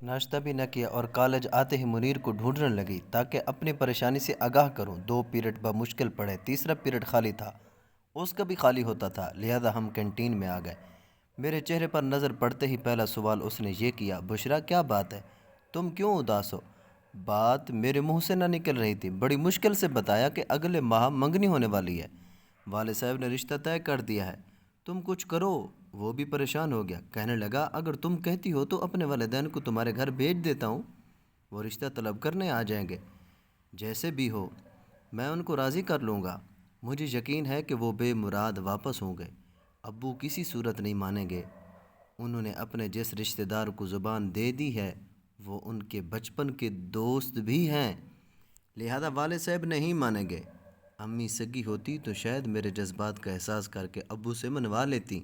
ناشتہ بھی نہ کیا اور کالج آتے ہی منیر کو ڈھونڈنے لگی تاکہ اپنی پریشانی سے آگاہ کروں۔ 2 پیریڈ بمشکل پڑے، تیسرا پیریڈ خالی تھا، اس کا بھی خالی ہوتا تھا، لہذا ہم کینٹین میں آ گئے۔ میرے چہرے پر نظر پڑتے ہی پہلا سوال اس نے یہ کیا، بشریٰ کیا بات ہے؟ تم کیوں اداس ہو؟ بات میرے منہ سے نہ نکل رہی تھی۔ بڑی مشکل سے بتایا کہ اگلے ماہ منگنی ہونے والی ہے، والد صاحب نے رشتہ طے کر دیا ہے، تم کچھ کرو۔ وہ بھی پریشان ہو گیا، کہنے لگا اگر تم کہتی ہو تو اپنے والدین کو تمہارے گھر بھیج دیتا ہوں، وہ رشتہ طلب کرنے آ جائیں گے، جیسے بھی ہو میں ان کو راضی کر لوں گا۔ مجھے یقین ہے کہ وہ بے مراد واپس ہوں گے، ابو کسی صورت نہیں مانیں گے، انہوں نے اپنے جس رشتہ دار کو زبان دے دی ہے وہ ان کے بچپن کے دوست بھی ہیں، لہذا والد صاحب نہیں مانیں گے۔ امی سگی ہوتی تو شاید میرے جذبات کا احساس کر کے ابو سے منوا لیتی،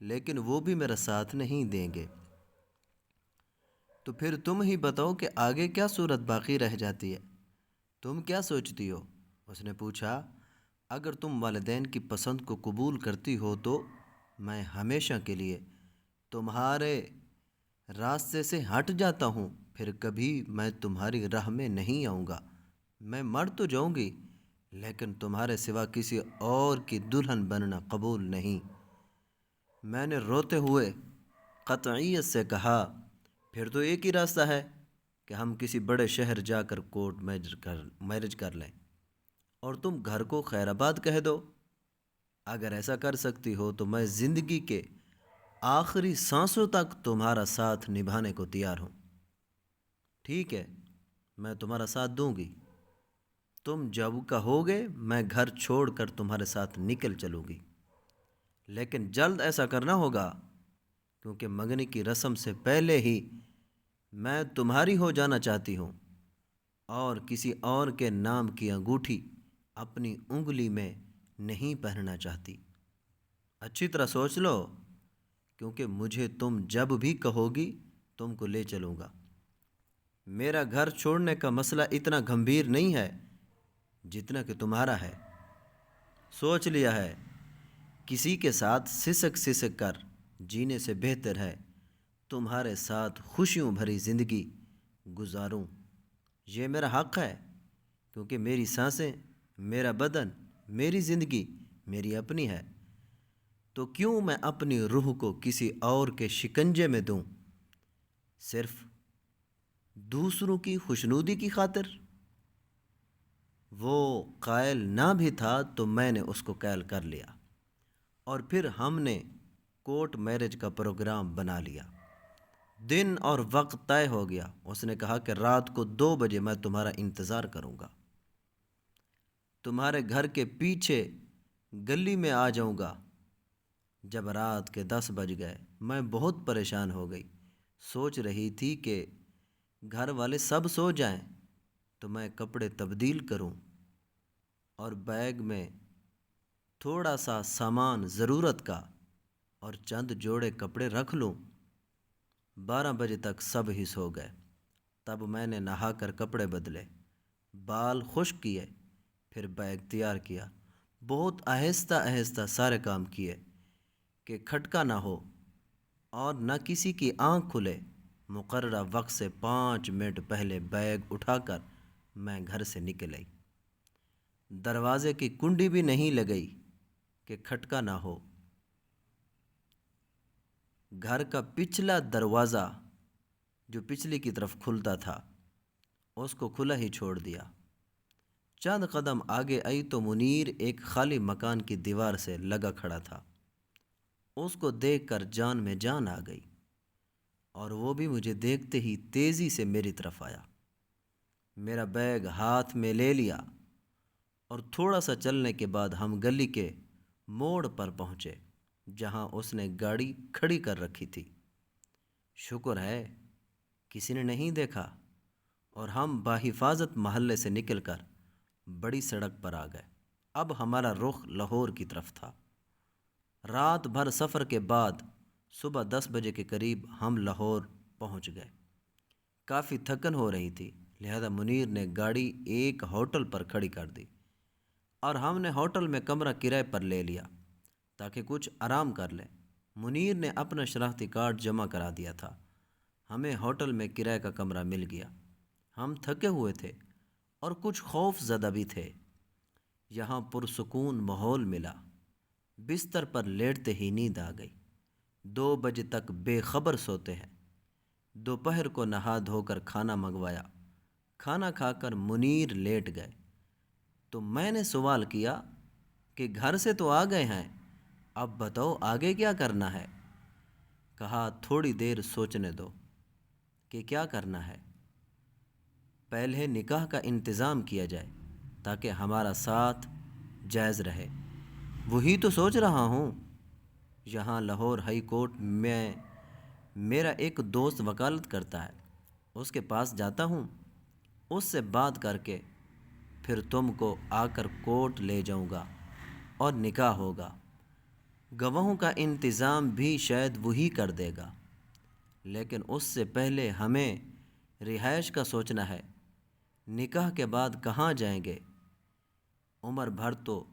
لیکن وہ بھی میرا ساتھ نہیں دیں گے۔ تو پھر تم ہی بتاؤ کہ آگے کیا صورت باقی رہ جاتی ہے؟ تم کیا سوچتی ہو؟ اس نے پوچھا۔ اگر تم والدین کی پسند کو قبول کرتی ہو تو میں ہمیشہ کے لیے تمہارے راستے سے ہٹ جاتا ہوں، پھر کبھی میں تمہاری راہ میں نہیں آؤں گا۔ میں مر تو جاؤں گی لیکن تمہارے سوا کسی اور کی دلہن بننا قبول نہیں۔ میں نے روتے ہوئے قطعیت سے کہا، پھر تو ایک ہی راستہ ہے کہ ہم کسی بڑے شہر جا کر کورٹ میرج کر لیں اور تم گھر کو خیر آباد کہہ دو۔ اگر ایسا کر سکتی ہو تو میں زندگی کے آخری سانسوں تک تمہارا ساتھ نبھانے کو تیار ہوں۔ ٹھیک ہے، میں تمہارا ساتھ دوں گی، تم جب کہوگے میں گھر چھوڑ کر تمہارے ساتھ نکل چلوں گی، لیکن جلد ایسا کرنا ہوگا کیونکہ منگنی کی رسم سے پہلے ہی میں تمہاری ہو جانا چاہتی ہوں اور کسی اور کے نام کی انگوٹھی اپنی انگلی میں نہیں پہننا چاہتی۔ اچھی طرح سوچ لو، کیونکہ مجھے تم جب بھی کہو گی تم کو لے چلوں گا۔ میرا گھر چھوڑنے کا مسئلہ اتنا گمبھیر نہیں ہے جتنا کہ تمہارا ہے۔ سوچ لیا ہے، کسی کے ساتھ سسک سسک کر جینے سے بہتر ہے تمہارے ساتھ خوشیوں بھری زندگی گزاروں۔ یہ میرا حق ہے کیونکہ میری سانسیں، میرا بدن، میری زندگی میری اپنی ہے، تو کیوں میں اپنی روح کو کسی اور کے شکنجے میں دوں صرف دوسروں کی خوشنودی کی خاطر؟ وہ قائل نہ بھی تھا تو میں نے اس کو قائل کر لیا اور پھر ہم نے کورٹ میرج کا پروگرام بنا لیا۔ دن اور وقت طے ہو گیا۔ اس نے کہا کہ رات کو 2 بجے میں تمہارا انتظار کروں گا، تمہارے گھر کے پیچھے گلی میں آ جاؤں گا۔ جب رات کے 10 بج گئے میں بہت پریشان ہو گئی، سوچ رہی تھی کہ گھر والے سب سو جائیں تو میں کپڑے تبدیل کروں اور بیگ میں تھوڑا سا سامان ضرورت کا اور چند جوڑے کپڑے رکھ لوں۔ 12 بجے تک سب ہی سو گئے۔ تب میں نے نہا کر کپڑے بدلے، بال خشک کیے، پھر بیگ تیار کیا، بہت آہستہ آہستہ سارے کام کیے کہ کھٹکا نہ ہو اور نہ کسی کی آنکھ کھلے۔ مقررہ وقت سے 5 منٹ پہلے بیگ اٹھا کر میں گھر سے نکل آئی۔ دروازے کی کنڈی بھی نہیں لگئی کہ کھٹکا نہ ہو۔ گھر کا پچھلا دروازہ جو پچھلی کی طرف کھلتا تھا اس کو کھلا ہی چھوڑ دیا۔ چند قدم آگے آئی تو منیر ایک خالی مکان کی دیوار سے لگا کھڑا تھا۔ اس کو دیکھ کر جان میں جان آ گئی اور وہ بھی مجھے دیکھتے ہی تیزی سے میری طرف آیا، میرا بیگ ہاتھ میں لے لیا اور تھوڑا سا چلنے کے بعد ہم گلی کے موڑ پر پہنچے جہاں اس نے گاڑی کھڑی کر رکھی تھی۔ شکر ہے کسی نے نہیں دیکھا اور ہم بحفاظت محلے سے نکل کر بڑی سڑک پر آ گئے۔ اب ہمارا رخ لاہور کی طرف تھا۔ رات بھر سفر کے بعد صبح 10 بجے کے قریب ہم لاہور پہنچ گئے۔ کافی تھکن ہو رہی تھی، لہذا منیر نے گاڑی ایک ہوٹل پر کھڑی کر دی اور ہم نے ہوٹل میں کمرہ کرائے پر لے لیا تاکہ کچھ آرام کر لیں۔ منیر نے اپنا شناختی کارڈ جمع کرا دیا تھا۔ ہمیں ہوٹل میں کرائے کا کمرہ مل گیا۔ ہم تھکے ہوئے تھے اور کچھ خوف زدہ بھی تھے۔ یہاں پرسکون ماحول ملا۔ بستر پر لیٹتے ہی نیند آ گئی۔ 2 بجے تک بے خبر سوتے ہیں۔ دوپہر کو نہا دھو کر کھانا منگوایا۔ کھانا کھا کر منیر لیٹ گئے تو میں نے سوال کیا کہ گھر سے تو آ گئے ہیں، اب بتاؤ آگے کیا کرنا ہے؟ کہا تھوڑی دیر سوچنے دو کہ کیا کرنا ہے۔ پہلے نکاح کا انتظام کیا جائے تاکہ ہمارا ساتھ جائز رہے۔ وہی تو سوچ رہا ہوں۔ یہاں لاہور ہائی کورٹ میں میرا ایک دوست وکالت کرتا ہے، اس کے پاس جاتا ہوں، اس سے بات کر کے پھر تم کو آ کر کورٹ لے جاؤں گا اور نکاح ہوگا۔ گواہوں کا انتظام بھی شاید وہی کر دے گا، لیکن اس سے پہلے ہمیں رہائش کا سوچنا ہے۔ نکاح کے بعد کہاں جائیں گے؟ عمر بھر تو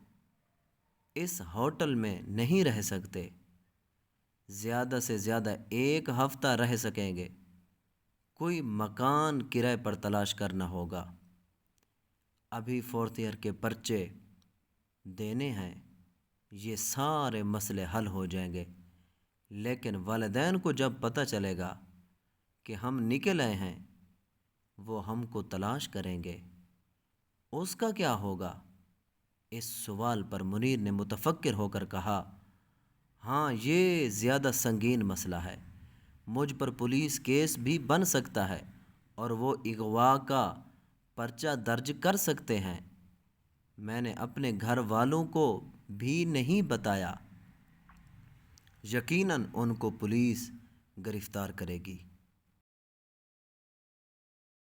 اس ہوٹل میں نہیں رہ سکتے، زیادہ سے زیادہ 1 ہفتہ رہ سکیں گے۔ کوئی مکان کرائے پر تلاش کرنا ہوگا۔ ابھی 4th ایئر کے پرچے دینے ہیں، یہ سارے مسئلے حل ہو جائیں گے۔ لیکن والدین کو جب پتہ چلے گا کہ ہم نکل آئے ہیں، وہ ہم کو تلاش کریں گے، اس کا کیا ہوگا؟ اس سوال پر منیر نے متفکر ہو کر کہا، ہاں یہ زیادہ سنگین مسئلہ ہے، مجھ پر پولیس کیس بھی بن سکتا ہے اور وہ اغوا کا پرچہ درج کر سکتے ہیں۔ میں نے اپنے گھر والوں کو بھی نہیں بتایا، یقیناً ان کو پولیس گرفتار کرے گی۔